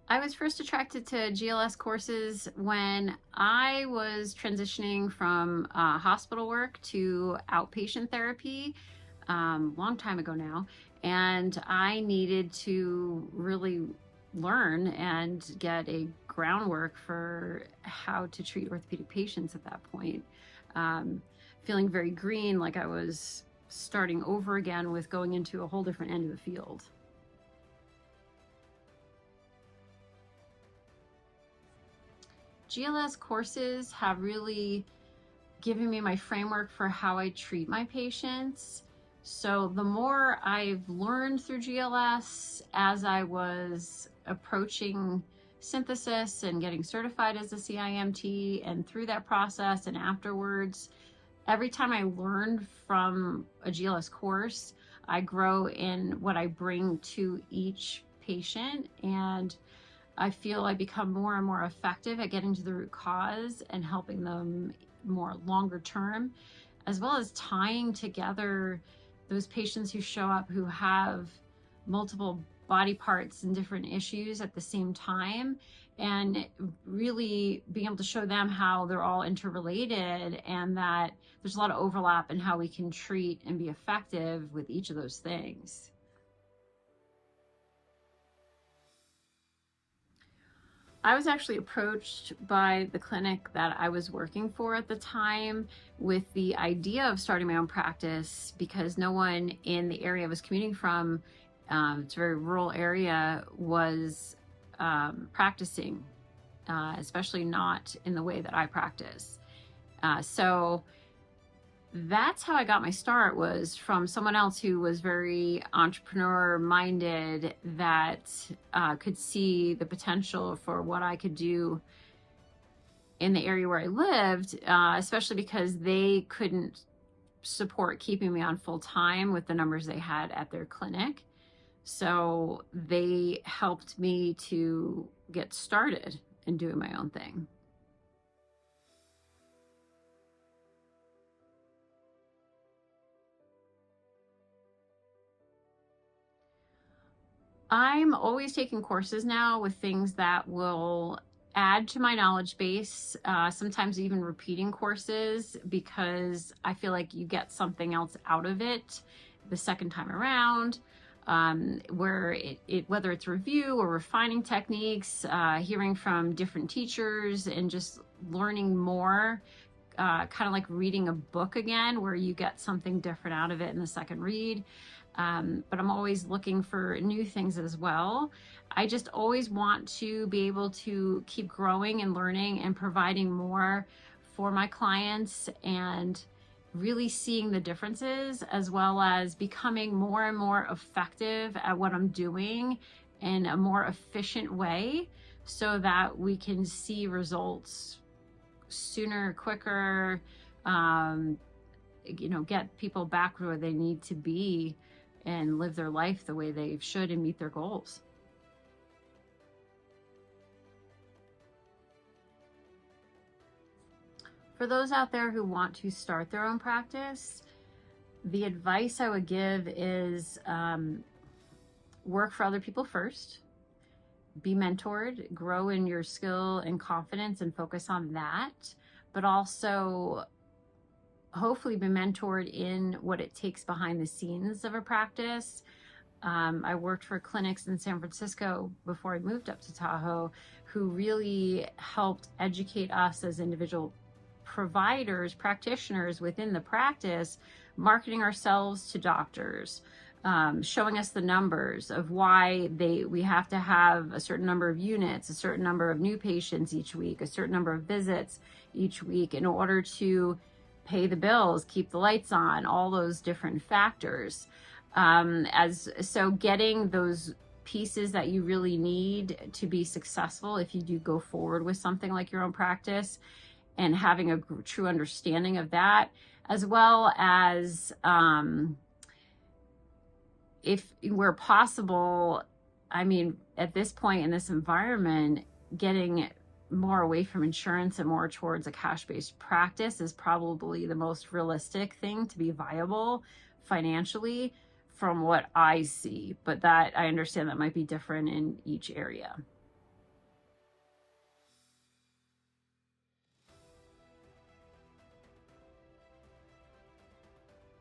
I was first attracted to GLS courses when I was transitioning from hospital work to outpatient therapy, long time ago now, and I needed to really learn and get a groundwork for how to treat orthopedic patients at that point. Um, Feeling very green, like I was starting over again with going into a whole different end of the field. GLS courses have really given me my framework for how I treat my patients. So the more I've learned through GLS as I was approaching synthesis and getting certified as a CIMT, and through that process and afterwards, every time I learned from a GLS course, I grow in what I bring to each patient, and I feel I become more and more effective at getting to the root cause and helping them more longer term, as well as tying together those patients who show up who have multiple body parts and different issues at the same time, and really being able to show them how they're all interrelated and that there's a lot of overlap in how we can treat and be effective with each of those things. I was actually approached by the clinic that I was working for at the time with the idea of starting my own practice because no one in the area I was commuting from, it's a very rural area, was practicing, especially not in the way that I practice. So that's how I got my start, was from someone else who was very entrepreneur minded, that could see the potential for what I could do in the area where I lived, especially because they couldn't support keeping me on full time with the numbers they had at their clinic. So they helped me to get started in doing my own thing. I'm always taking courses now with things that will add to my knowledge base, sometimes even repeating courses, because I feel like you get something else out of it the second time around, where whether it's review or refining techniques, hearing from different teachers and just learning more, kind of like reading a book again, where you get something different out of it in the second read. But I'm always looking for new things as well. I just always want to be able to keep growing and learning and providing more for my clients, and really seeing the differences, as well as becoming more and more effective at what I'm doing in a more efficient way, so that we can see results sooner, quicker, get people back where they need to be and live their life the way they should and meet their goals. For those out there who want to start their own practice, the advice I would give is work for other people first, be mentored, grow in your skill and confidence and focus on that, but also hopefully be mentored in what it takes behind the scenes of a practice. I worked for clinics in San Francisco before I moved up to Tahoe, who really helped educate us as individual providers, practitioners within the practice, marketing ourselves to doctors, showing us the numbers of why we have to have a certain number of units, a certain number of new patients each week, a certain number of visits each week in order to pay the bills, keep the lights on, all those different factors. So getting those pieces that you really need to be successful if you do go forward with something like your own practice, and having a true understanding of that, as well as if where possible, I mean, at this point in this environment, getting more away from insurance and more towards a cash-based practice is probably the most realistic thing to be viable financially from what I see. But that, I understand that might be different in each area.